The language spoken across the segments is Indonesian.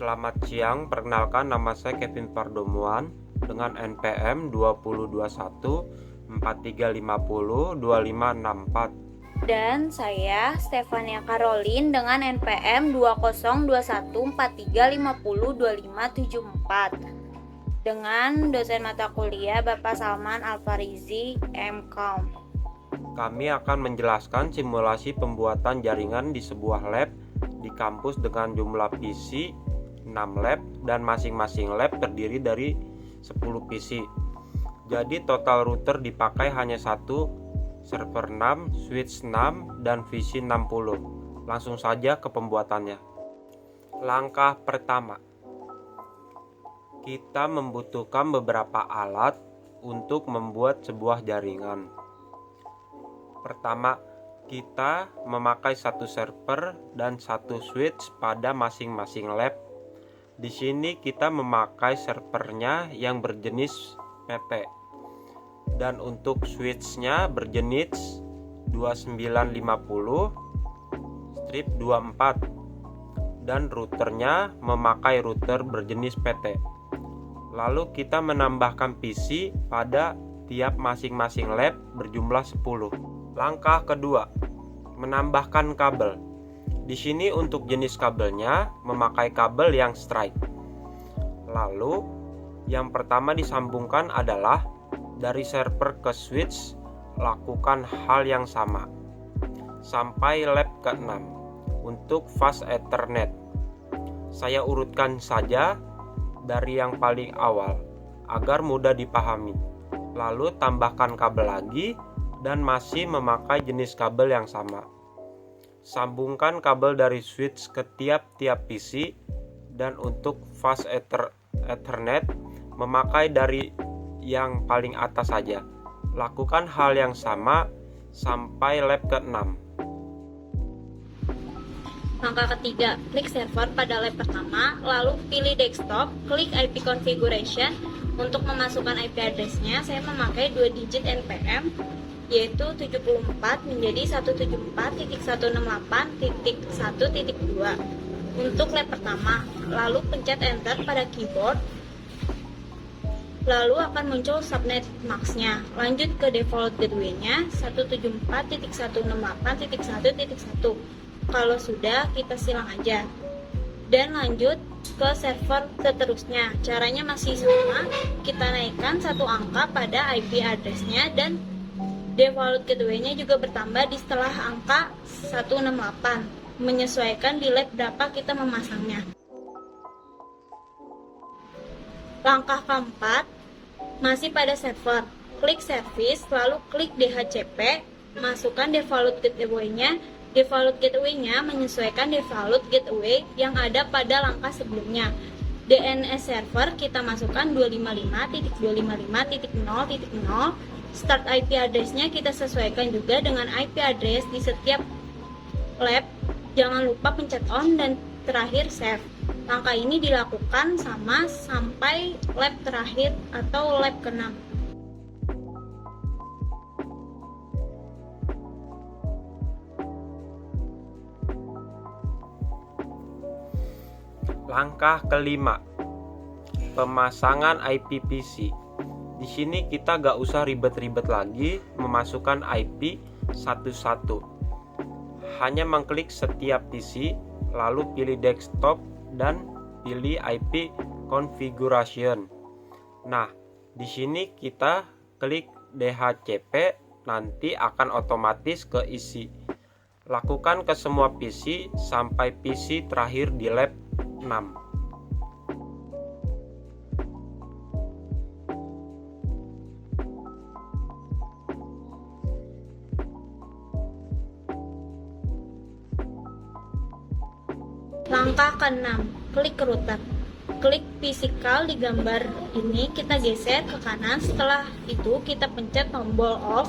Selamat siang, perkenalkan nama saya Kevin Pardomuan dengan NPM 2021 4350 2564. Dan saya Stefania Caroline dengan NPM 202143502574 dengan dosen mata kuliah Bapak Salman Alfarizi, MCOM. Kami akan menjelaskan simulasi pembuatan jaringan di sebuah lab di kampus dengan jumlah PC 6 lab dan masing-masing lab terdiri dari 10 PC. Jadi total router dipakai hanya satu, server 6, switch 6, dan VC 60. Langsung saja ke pembuatannya. Langkah pertama, kita membutuhkan beberapa alat untuk membuat sebuah jaringan. Pertama, kita memakai satu server dan satu switch pada masing-masing lab. Di sini kita memakai servernya yang berjenis PT dan untuk switchnya berjenis 2950/24 dan routernya memakai router berjenis PT. Lalu kita menambahkan PC pada tiap masing-masing lab berjumlah 10. Langkah kedua, menambahkan kabel. Di sini untuk jenis kabelnya memakai kabel yang straight. Lalu yang pertama disambungkan adalah dari server ke switch, lakukan hal yang sama sampai lab ke-6 untuk fast Ethernet. Saya urutkan saja dari yang paling awal agar mudah dipahami. Lalu tambahkan kabel lagi dan masih memakai jenis kabel yang sama. Sambungkan kabel dari switch ke tiap-tiap PC dan untuk fast Ethernet memakai dari yang paling atas saja. Lakukan hal yang sama sampai lab ke-6. Langkah ketiga, klik server pada lab pertama, lalu pilih desktop, klik IP configuration. Untuk memasukkan IP address-nya, saya memakai 2 digit NPM, yaitu 74 menjadi 174.168.1.2 untuk lab pertama. Lalu pencet enter pada keyboard. Lalu akan muncul subnet max-nya. Lanjut ke default gateway-nya 174.168.1.1. Kalau sudah, kita silang aja. Dan lanjut ke server seterusnya. Caranya masih sama. Kita naikkan satu angka pada IP address-nya dan default gateway-nya juga bertambah di setelah angka 168, menyesuaikan di lab berapa kita memasangnya. Langkah keempat, masih pada server, klik service, lalu klik DHCP, masukkan default gateway-nya. Default gateway-nya menyesuaikan default gateway yang ada pada langkah sebelumnya. DNS server kita masukkan 255.255.0.0. Start IP address-nya kita sesuaikan juga dengan IP address di setiap lab. Jangan lupa pencet on dan terakhir save. Langkah ini dilakukan sama sampai lab terakhir atau lab ke-6. Langkah kelima, pemasangan IPPC. Di sini kita gak usah ribet-ribet lagi memasukkan IP satu-satu. Hanya mengklik setiap PC, lalu pilih desktop dan pilih IP configuration. Nah, di sini kita klik DHCP, nanti akan otomatis keisi. Lakukan ke semua PC sampai PC terakhir di lab 6. Langkah ke-6, klik router. Klik physical di gambar ini, kita geser ke kanan. Setelah itu kita pencet tombol off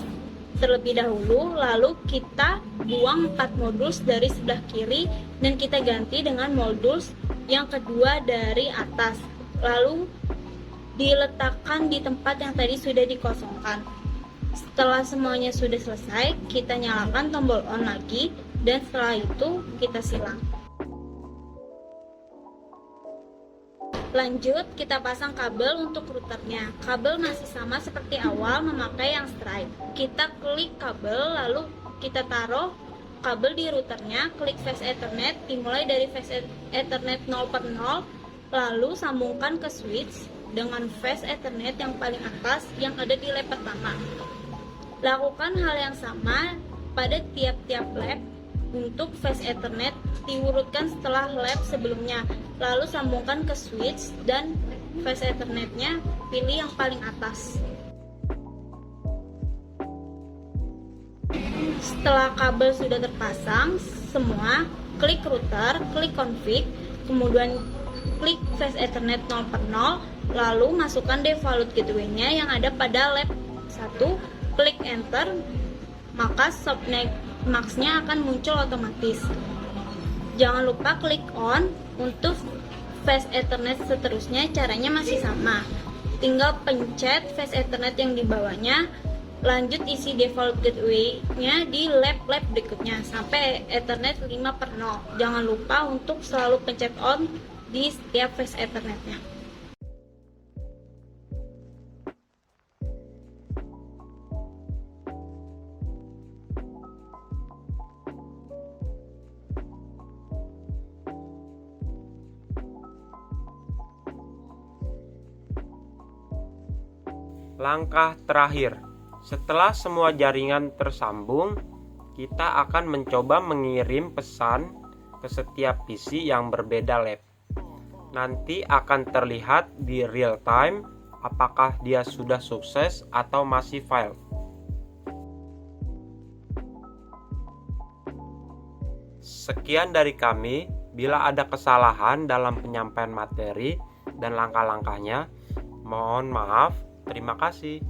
terlebih dahulu, lalu kita buang 4 modules dari sebelah kiri dan kita ganti dengan modules yang kedua dari atas. Lalu diletakkan di tempat yang tadi sudah dikosongkan. Setelah semuanya sudah selesai, kita nyalakan tombol on lagi dan setelah itu kita silang. Lanjut, kita pasang kabel untuk routernya. Kabel masih sama seperti awal, memakai yang stripe. Kita klik kabel, lalu kita taruh kabel di routernya. Klik fast Ethernet, dimulai dari fast Ethernet 0/0, lalu sambungkan ke switch dengan fast Ethernet yang paling atas yang ada di lab pertama. Lakukan hal yang sama pada tiap-tiap lab. Untuk fast Ethernet diurutkan setelah lab sebelumnya, lalu sambungkan ke switch dan fast Ethernetnya pilih yang paling atas. Setelah kabel sudah terpasang semua, klik router, klik config, kemudian klik fast Ethernet 0/0, lalu masukkan default gateway-nya yang ada pada lab 1, klik enter, maka softmax-nya akan muncul otomatis. Jangan lupa klik on. Untuk fast Ethernet seterusnya caranya masih sama, tinggal pencet fast Ethernet yang di bawahnya, lanjut isi default gateway-nya di lab berikutnya sampai Ethernet 5/0. Jangan lupa untuk selalu pencet on di setiap fast Ethernetnya. Langkah terakhir, setelah semua jaringan tersambung, kita akan mencoba mengirim pesan ke setiap PC yang berbeda lab. Nanti akan terlihat di real time apakah dia sudah sukses atau masih fail. Sekian dari kami. Bila ada kesalahan dalam penyampaian materi dan langkah-langkahnya, mohon maaf. Terima kasih.